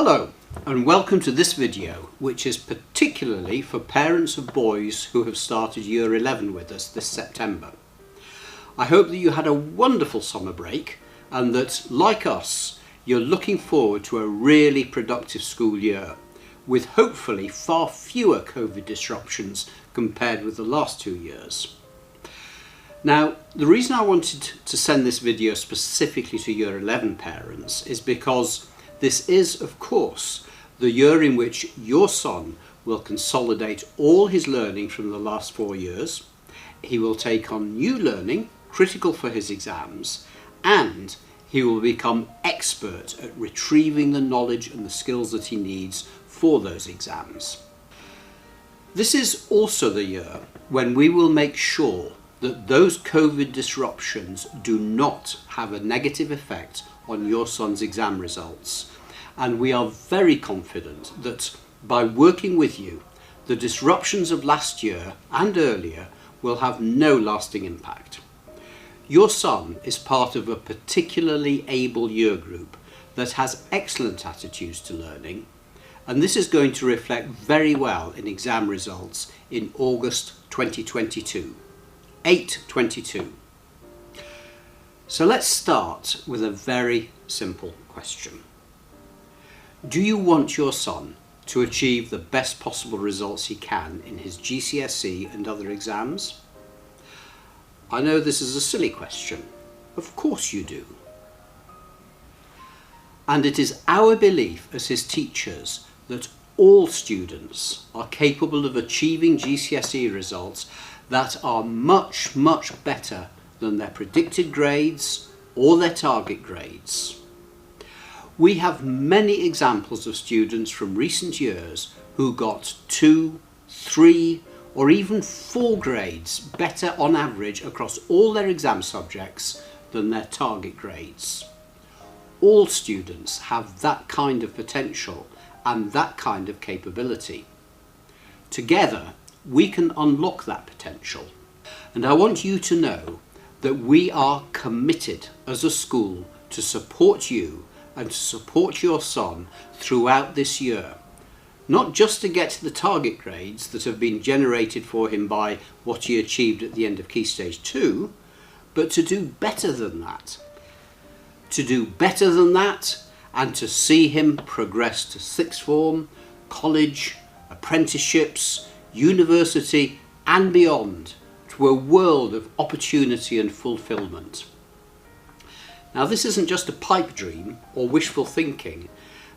Hello and welcome to this video, which is particularly for parents of boys who have started Year 11 with us this September. I hope that you had a wonderful summer break and that, like us, you're looking forward to a really productive school year, with hopefully far fewer COVID disruptions compared with the last 2 years. Now, the reason I wanted to send this video specifically to Year 11 parents is because this is, of course, the year in which your son will consolidate all his learning from the last 4 years. He will take on new learning, critical for his exams, and he will become expert at retrieving the knowledge and the skills that he needs for those exams. This is also the year when we will make sure that those COVID disruptions do not have a negative effect on your son's exam results. And we are very confident that by working with you, the disruptions of last year and earlier will have no lasting impact. Your son is part of a particularly able year group that has excellent attitudes to learning, and this is going to reflect very well in exam results in August 2022. 8/22. So let's start with a very simple question. Do you want your son to achieve the best possible results he can in his GCSE and other exams? I know this is a silly question. Of course you do. And it is our belief as his teachers that all students are capable of achieving GCSE results that are much, much better than their predicted grades or their target grades. We have many examples of students from recent years who got 2, 3 or even 4 grades better on average across all their exam subjects than their target grades. All students have that kind of potential and that kind of capability. Together, we can unlock that potential. And I want you to know that we are committed as a school to support you and to support your son throughout this year. Not just to get to the target grades that have been generated for him by what he achieved at the end of Key Stage 2, but to do better than that. To do better than that and to see him progress to sixth form, college, apprenticeships, university and beyond, to a world of opportunity and fulfilment. Now, this isn't just a pipe dream or wishful thinking.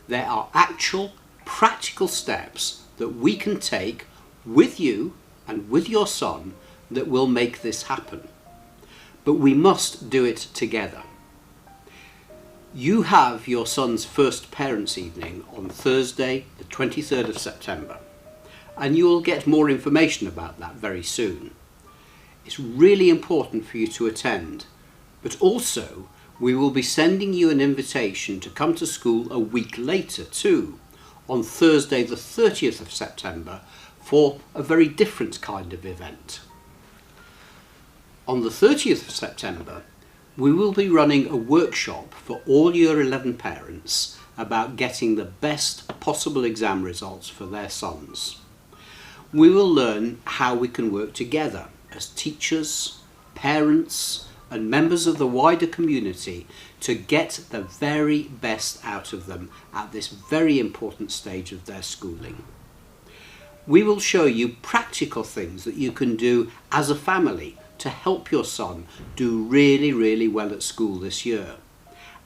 There are actual practical steps that we can take with you and with your son that will make this happen. But we must do it together. You have your son's first parents' evening on Thursday, the 23rd of September, and you will get more information about that very soon. It's really important for you to attend, but also we will be sending you an invitation to come to school a week later too, on Thursday the 30th of September, for a very different kind of event. On the 30th of September, we will be running a workshop for all Year 11 parents about getting the best possible exam results for their sons. We will learn how we can work together as teachers, parents, and members of the wider community to get the very best out of them at this very important stage of their schooling. We will show you practical things that you can do as a family to help your son do really, really well at school this year.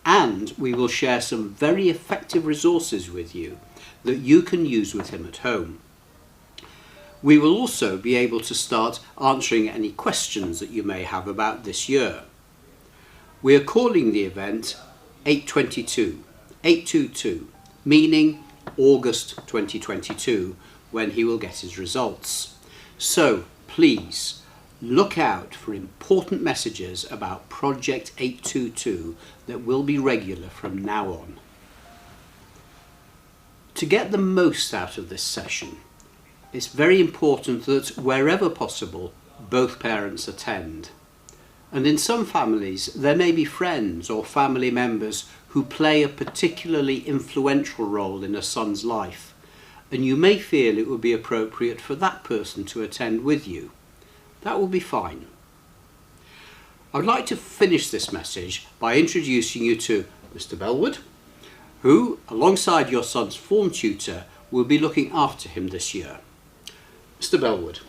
And we will share some very effective resources with you that you can use with him at home. We will also be able to start answering any questions that you may have about this year. We are calling the event 8/22, meaning August 2022, when he will get his results. So please look out for important messages about Project 822 that will be regular from now on. To get the most out of this session, it's very important that wherever possible, both parents attend. And in some families, there may be friends or family members who play a particularly influential role in a son's life, and you may feel it would be appropriate for that person to attend with you. That will be fine. I would like to finish this message by introducing you to Mr. Bellwood, who, alongside your son's form tutor, will be looking after him this year. Mr. Bellwood.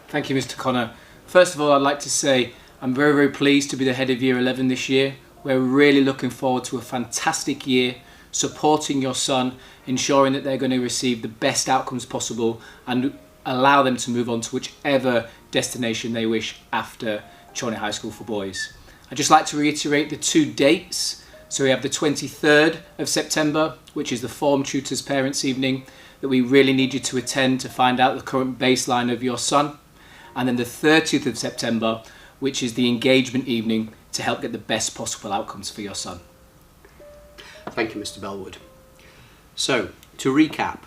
Thank you, Mr. Connor. First of all, I'd like to say I'm very, very pleased to be the head of Year 11 this year. We're really looking forward to a fantastic year, supporting your son, ensuring that they're going to receive the best outcomes possible and allow them to move on to whichever destination they wish after Challney High School for Boys. I'd just like to reiterate the 2 dates. So we have the 23rd of September, which is the Form Tutors Parents' Evening, that we really need you to attend to find out the current baseline of your son. And then the 30th of September, which is the Engagement Evening, to help get the best possible outcomes for your son. Thank you, Mr. Bellwood. So, to recap,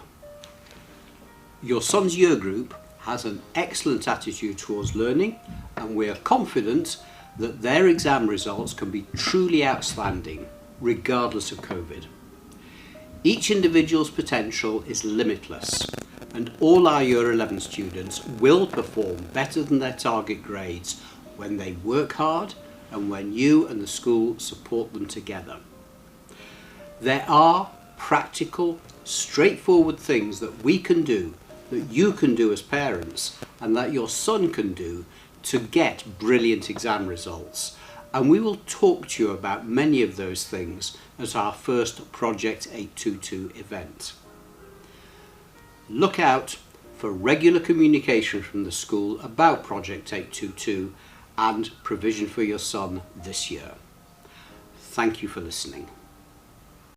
your son's year group has an excellent attitude towards learning, and we are confident that their exam results can be truly outstanding, regardless of COVID. Each individual's potential is limitless, and all our Year 11 students will perform better than their target grades when they work hard and when you and the school support them together. There are practical, straightforward things that we can do, that you can do as parents, and that your son can do to get brilliant exam results. And we will talk to you about many of those things at our first Project 822 event. Look out for regular communication from the school about Project 822 and provision for your son this year. Thank you for listening.